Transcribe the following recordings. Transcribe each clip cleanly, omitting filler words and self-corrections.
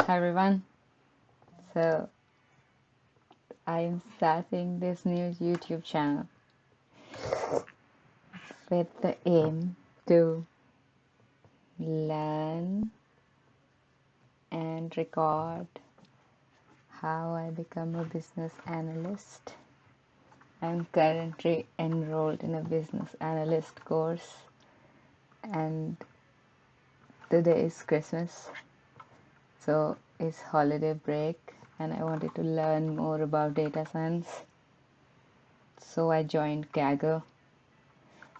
Hi everyone. So I am starting this new YouTube channel with the aim to learn and record how I become a business analyst. I'm currently enrolled in a business analyst course, and today is Christmas, so it's holiday break, and I wanted to learn more about data science. So I joined Kaggle.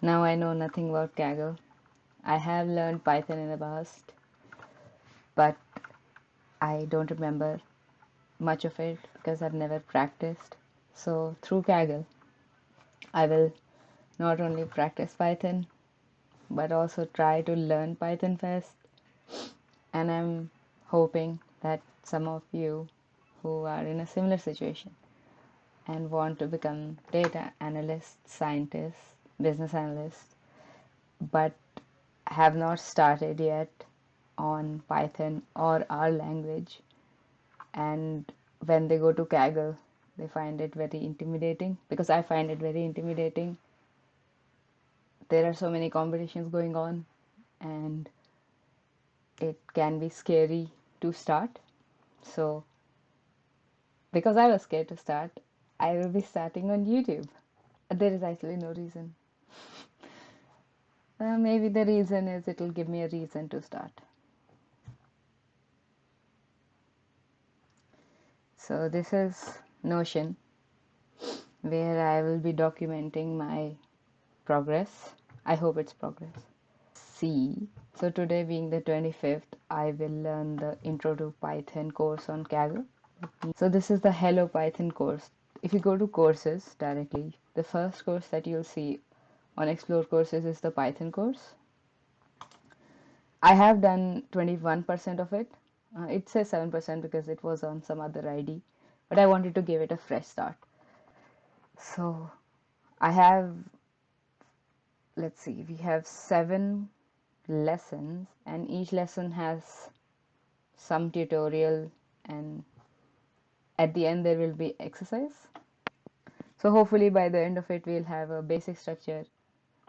Now I know nothing about Kaggle. I have learned Python in the past, but I don't remember much of it because I've never practiced. So through Kaggle, I will not only practice Python, but also try to learn Python first. And I'm hoping that some of you who are in a similar situation and want to become data analysts, scientists, business analysts, but have not started yet on Python or our language, and when they go to Kaggle, they find it very intimidating, because I find it very intimidating. There are so many competitions going on, and it can be scary to start. So, because I was scared to start, I will be starting on YouTube. There is actually no reason. Maybe the reason is it will give me a reason to start. So, this is Notion, where I will be documenting my progress. I hope it's progress. So today being the 25th, I will learn the Intro to Python course on Kaggle. So this is the Hello Python course. If you go to courses directly, the first course that you'll see on Explore Courses is the Python course. I have done 21% of it. It says 7% because it was on some other ID, but I wanted to give it a fresh start. So I have, let's see, we have 7 lessons, and each lesson has some tutorial, and at the end there will be exercise. So hopefully by the end of it we'll have a basic structure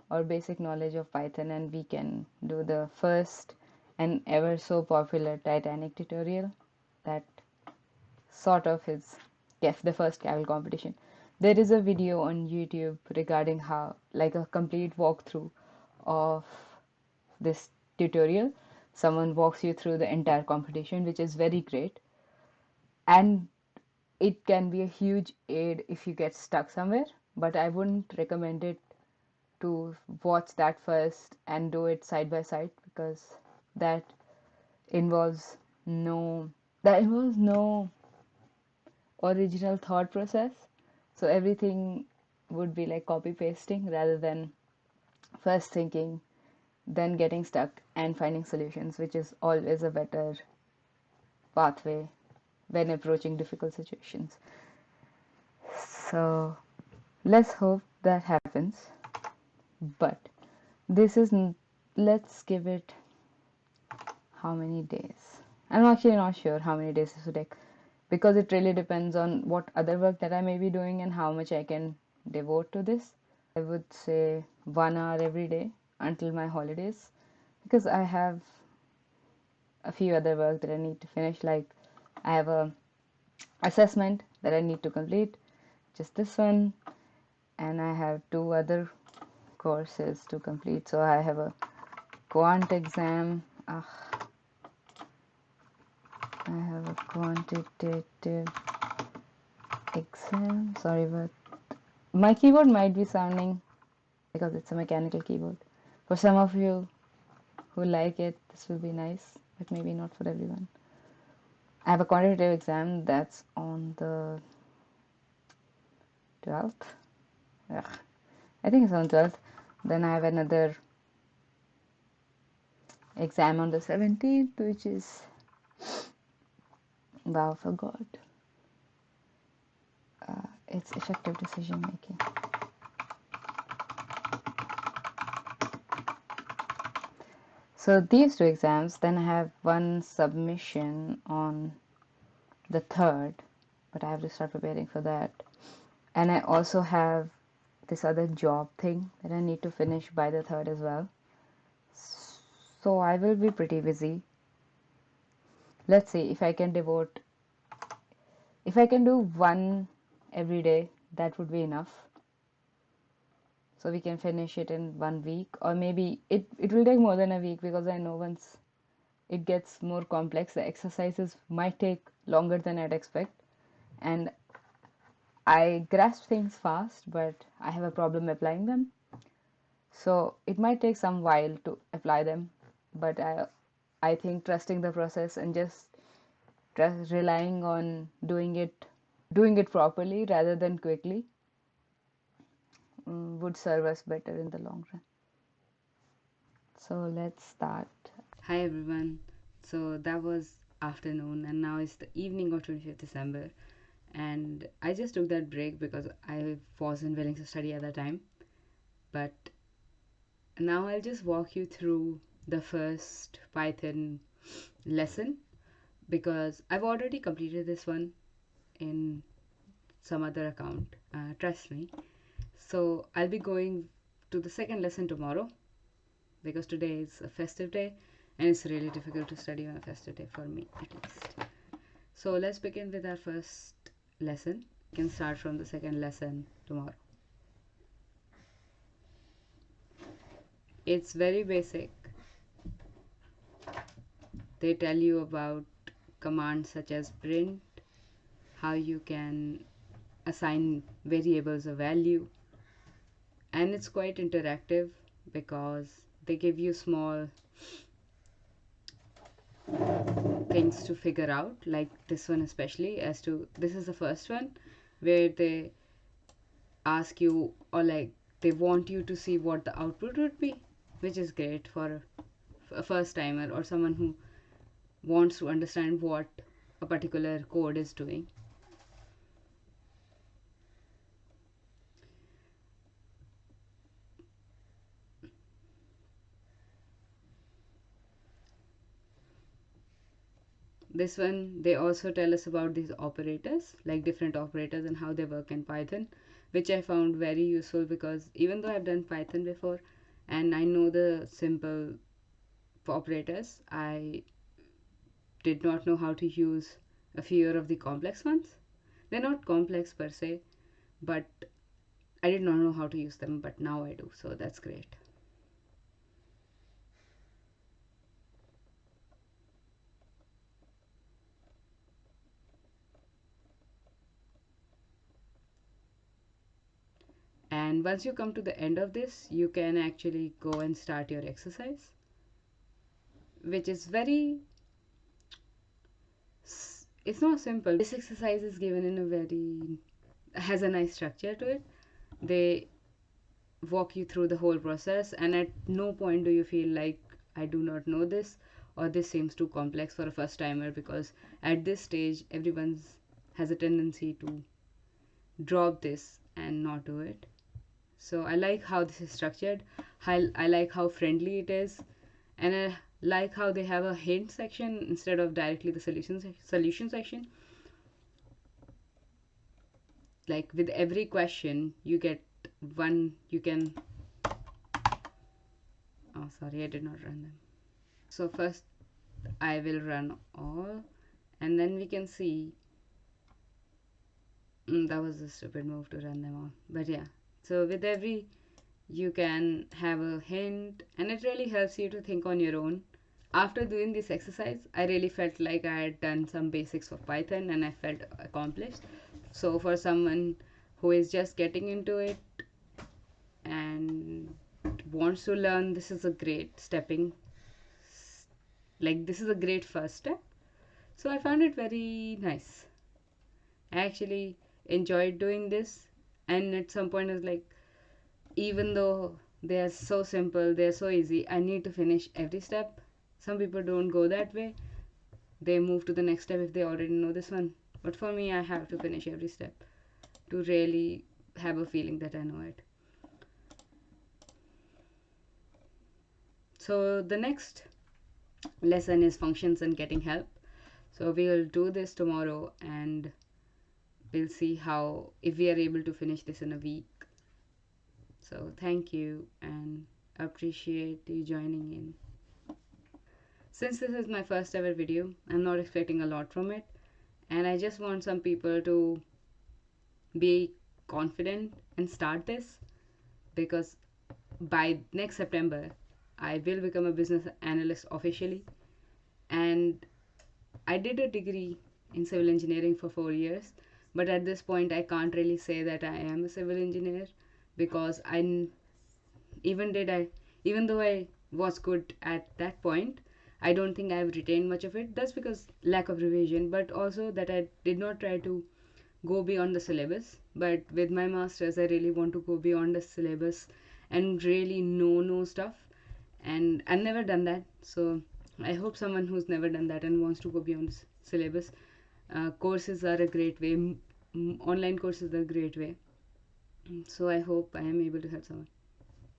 or basic knowledge of Python, and we can do the first and ever so popular Titanic tutorial that sort of is the first Kaggle competition. There is a video on YouTube regarding how, like a complete walkthrough of this tutorial. Someone walks you through the entire competition, which is very great, and it can be a huge aid if you get stuck somewhere, but I wouldn't recommend it to watch that first and do it side by side, because that involves no original thought process. So everything would be like copy pasting rather than first thinking, then getting stuck and finding solutions, which is always a better pathway when approaching difficult situations. So let's hope that happens. But this is, let's give it how many days. I'm actually not sure how many days this will take, because it really depends on what other work that I may be doing and how much I can devote to this. I would say 1 hour every day until my holidays, because I have a few other work that I need to finish. Like I have a assessment that I need to complete, just this one, and I have 2 other courses to complete. So I have a quant exam. I have a quantitative exam. Sorry, but my keyboard might be sounding, because it's a mechanical keyboard. For some of you who like it, this will be nice, but maybe not for everyone. I have a quantitative exam that's on the 12th. Ugh. I think it's on 12th. Then I have another exam on the 17th, which is, wow, forgot. It's effective decision making. So So these two exams, then I have one submission on the 3rd, but I have to start preparing for that. And I also have this other job thing that I need to finish by the 3rd as well. So I will be pretty busy. Let's see if I can do one every day, that would be enough. So we can finish it in 1 week, or maybe it will take more than a week, because I know once it gets more complex, the exercises might take longer than I'd expect. And I grasp things fast, but I have a problem applying them. So it might take some while to apply them, but I think trusting the process and just relying on doing it properly rather than quickly would serve us better in the long run. So let's start. Hi everyone. So that was afternoon, and now it's the evening of 25th December, and I just took that break because I wasn't willing to study at that time. But now I'll just walk you through the first Python lesson, because I've already completed this one in some other account, trust me. So I'll be going to the second lesson tomorrow, because today is a festive day and it's really difficult to study on a festive day, for me at least. So let's begin with our first lesson. We can start from the second lesson tomorrow. It's very basic. They tell you about commands such as print, how you can assign variables a value, and it's quite interactive because they give you small things to figure out, like this one especially. As to this is the first one where they ask you, or like they want you to see what the output would be, which is great for a first timer or someone who wants to understand what a particular code is doing. This one, they also tell us about these operators, like different operators and how they work in Python, which I found very useful, because even though I've done Python before and I know the simple operators, I did not know how to use a few of the complex ones. They're not complex per se, but I did not know how to use them, but now I do, so that's great. And once you come to the end of this, you can actually go and start your exercise, which is very, it's not simple. This exercise is given in a very, has a nice structure to it. They walk you through the whole process, and at no point do you feel like I do not know this, or this seems too complex for a first timer, because at this stage everyone has a tendency to drop this and not do it. So I like how this is structured. I like how friendly it is, and I like how they have a hint section instead of directly the solution section. Like with every question you get one, you can, oh sorry, I did not run them. So first I will run all, and then we can see, that was a stupid move to run them all, but yeah. So with every, you can have a hint, and it really helps you to think on your own. After doing this exercise, I really felt like I had done some basics of Python and I felt accomplished. So for someone who is just getting into it and wants to learn, this is a great this is a great first step. So I found it very nice. I actually enjoyed doing this, and at some point I was like, even though they are so simple, they are so easy, I need to finish every step. Some people don't go that way. They move to the next step if they already know this one. But for me, I have to finish every step to really have a feeling that I know it. So the next lesson is functions and getting help. So we'll do this tomorrow, and we'll see how if we are able to finish this in a week. So thank you, and appreciate you joining in. Since this is my first ever video, I'm not expecting a lot from it, and I just want some people to be confident and start this, because by next September I will become a business analyst officially. And I did a degree in civil engineering for 4 years, but at this point I can't really say that I am a civil engineer, because even did I even though I was good at that point, I don't think I've retained much of it. That's because lack of revision, but also that I did not try to go beyond the syllabus. But with my masters, I really want to go beyond the syllabus and really know stuff, and I've never done that. So I hope someone who's never done that and wants to go beyond the syllabus, courses are a great way. Online courses are a great way. So I hope I am able to help someone.